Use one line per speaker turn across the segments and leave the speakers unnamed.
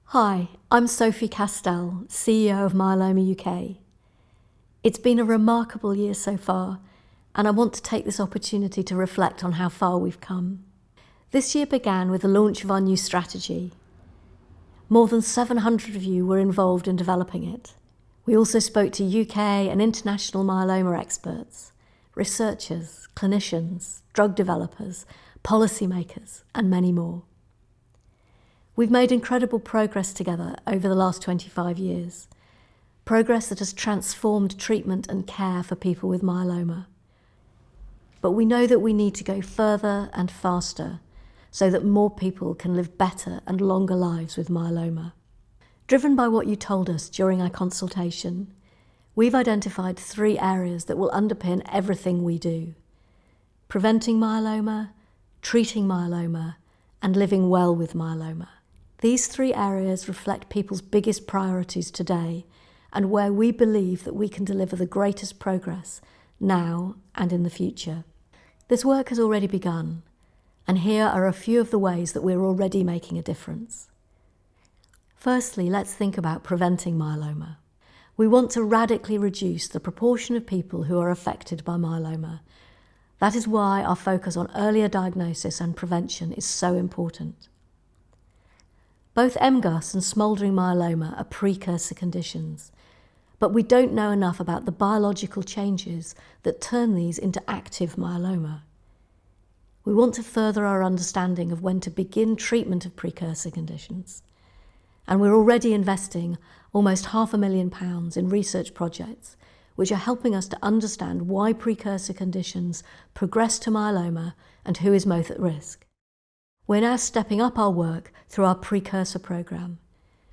Hi, I'm Sophie Castell, CEO of Myeloma UK. It's been a remarkable year so far, and I want to take this opportunity to reflect on how far we've come. This year began with the launch of our new strategy. More than 700 of you were involved in developing it. We also spoke to UK and international myeloma experts, researchers, clinicians, drug developers, policymakers, and many more. We've made incredible progress together over the last 25 years, progress that has transformed treatment and care for people with myeloma. But we know that we need to go further and faster so that more people can live better and longer lives with myeloma. Driven by what you told us during our consultation, we've identified 3 areas that will underpin everything we do: preventing myeloma, treating myeloma, and living well with myeloma. These 3 areas reflect people's biggest priorities today and where we believe that we can deliver the greatest progress now and in the future. This work has already begun, and here are a few of the ways that we're already making a difference. Firstly, let's think about preventing myeloma. We want to radically reduce the proportion of people who are affected by myeloma. That is why our focus on earlier diagnosis and prevention is so important. Both MGUS and smouldering myeloma are precursor conditions, but we don't know enough about the biological changes that turn these into active myeloma. We want to further our understanding of when to begin treatment of precursor conditions, and we're already investing almost £500,000 in research projects which are helping us to understand why precursor conditions progress to myeloma and who is most at risk. We're now stepping up our work through our Precursor programme,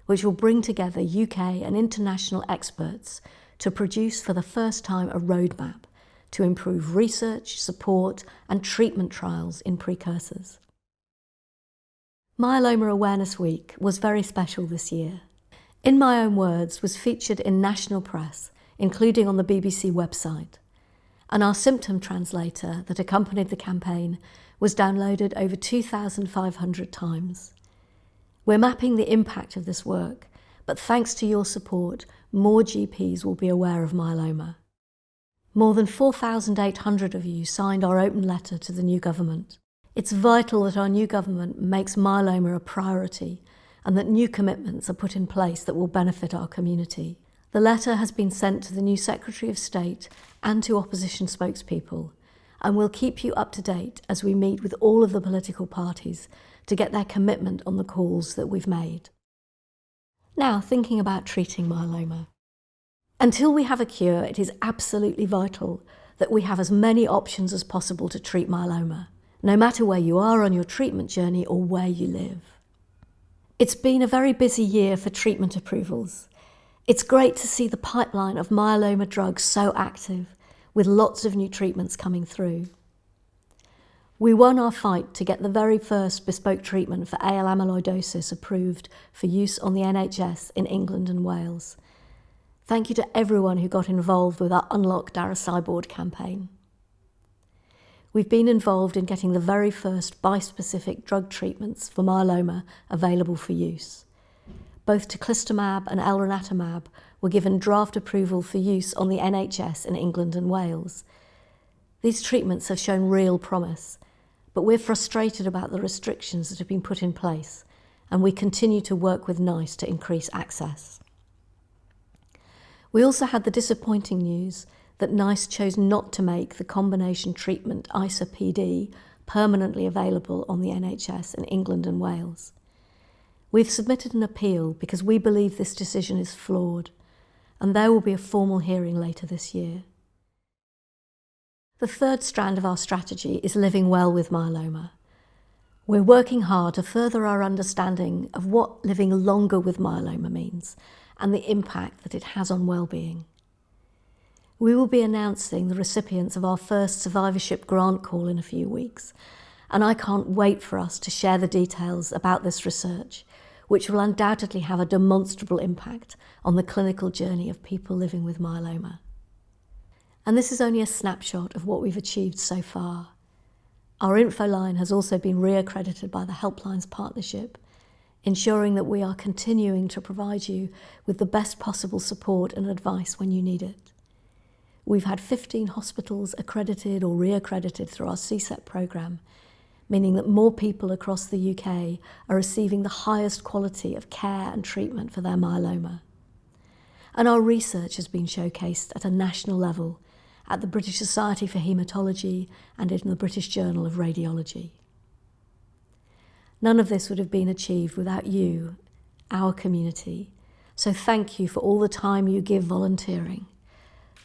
which will bring together UK and international experts to produce for the first time a roadmap to improve research, support and treatment trials in precursors. Myeloma Awareness Week was very special this year. In Mye Own Words was featured in national press, including on the BBC website, and our symptom translator that accompanied the campaign was downloaded over 2,500 times. We're mapping the impact of this work, but thanks to your support, more GPs will be aware of myeloma. More than 4,800 of you signed our open letter to the new government. It's vital that our new government makes myeloma a priority and that new commitments are put in place that will benefit our community. The letter has been sent to the new Secretary of State and to opposition spokespeople, and we'll keep you up to date as we meet with all of the political parties to get their commitment on the calls that we've made. Now, thinking about treating myeloma. Until we have a cure, it is absolutely vital that we have as many options as possible to treat myeloma, no matter where you are on your treatment journey or where you live. It's been a very busy year for treatment approvals. It's great to see the pipeline of myeloma drugs so active, with lots of new treatments coming through. We won our fight to get the very first bespoke treatment for AL amyloidosis approved for use on the NHS in England and Wales. Thank you to everyone who got involved with our Unlock DaraCyBorD campaign. We've been involved in getting the very first bispecific drug treatments for myeloma available for use. Both teclistamab and elranatamab were given draft approval for use on the NHS in England and Wales. These treatments have shown real promise, but we're frustrated about the restrictions that have been put in place, and we continue to work with NICE to increase access. We also had the disappointing news that NICE chose not to make the combination treatment IsaPD permanently available on the NHS in England and Wales. We've submitted an appeal because we believe this decision is flawed, and there will be a formal hearing later this year. The third strand of our strategy is living well with myeloma. We're working hard to further our understanding of what living longer with myeloma means and the impact that it has on well-being. We will be announcing the recipients of our first survivorship grant call in a few weeks, and I can't wait for us to share the details about this research, which will undoubtedly have a demonstrable impact on the clinical journey of people living with myeloma. And this is only a snapshot of what we've achieved so far. Our Infoline has also been re-accredited by the Helplines Partnership, ensuring that we are continuing to provide you with the best possible support and advice when you need it. We've had 15 hospitals accredited or re-accredited through our CSEP programme, meaning that more people across the UK are receiving the highest quality of care and treatment for their myeloma. And our research has been showcased at a national level at the British Society for Haematology and in the British Journal of Radiology. None of this would have been achieved without you, our community, so thank you for all the time you give volunteering.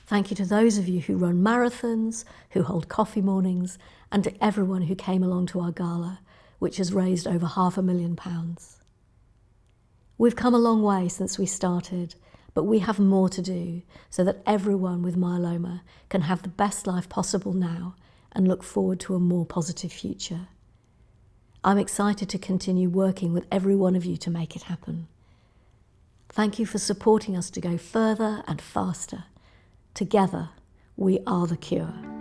Thank you to those of you who run marathons, who hold coffee mornings, and to everyone who came along to our gala, which has raised over £500,000. We've come a long way since we started, but we have more to do so that everyone with myeloma can have the best life possible now and look forward to a more positive future. I'm excited to continue working with every one of you to make it happen. Thank you for supporting us to go further and faster. Together, we are the cure.